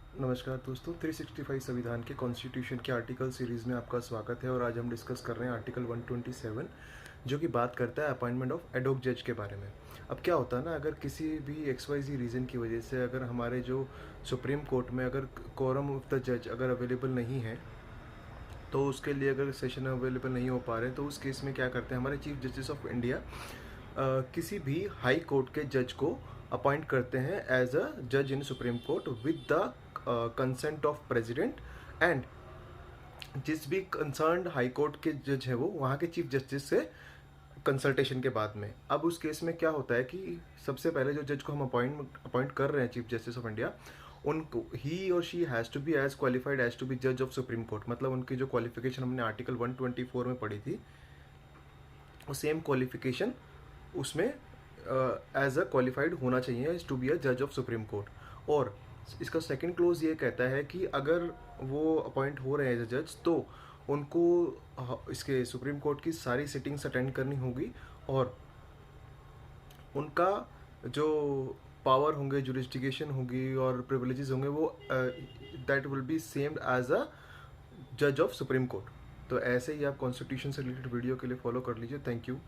नमस्कार दोस्तों, 365 संविधान के कॉन्स्टिट्यूशन के आर्टिकल सीरीज़ में आपका स्वागत है। और आज हम डिस्कस कर रहे हैं आर्टिकल 127, जो कि बात करता है अपॉइंटमेंट ऑफ एडहॉक जज के बारे में। अब क्या होता है ना, अगर किसी भी XYZ रीज़न की वजह से अगर हमारे जो सुप्रीम कोर्ट में अगर कोरम ऑफ द जज अगर अवेलेबल नहीं है, तो उसके लिए अगर सेशन अवेलेबल नहीं हो पा रहे हैं, तो उस केस में क्या करते हैं हमारे चीफ जस्टिस ऑफ इंडिया किसी भी हाई कोर्ट के जज को अपॉइंट करते हैं एज अ जज in Supreme Court with the consent of president. And जिस भी कंसर्न्ड हाई कोर्ट के जज है वो वहाँ के चीफ जस्टिस से कंसल्टेशन के बाद में। अब उस केस में क्या होता है कि सबसे पहले जो जज को हम अपॉइंट कर रहे हैं चीफ जस्टिस ऑफ इंडिया, उनको ही और she has to be as qualified as to be जज ऑफ सुप्रीम कोर्ट। मतलब उनकी जो क्वालिफिकेशन हमने आर्टिकल 124 में पढ़ी थी, वो सेम क्वालिफिकेशन उसमें एज अ क्वालिफाइड होना चाहिए टू बी अ जज ऑफ सुप्रीम कोर्ट। और इसका सेकंड क्लोज ये कहता है कि अगर वो अपॉइंट हो रहे हैं एज अ जज, तो उनको इसके सुप्रीम कोर्ट की सारी सिटिंग्स अटेंड करनी होगी, और उनका जो पावर होंगे, जुरिस्डिक्शन होगी और प्रिविलेजेस होंगे, वो that will be same as a जज ऑफ सुप्रीम कोर्ट। तो ऐसे ही आप कॉन्स्टिट्यूशन से रिलेटेड वीडियो के लिए फॉलो कर लीजिए। Thank you.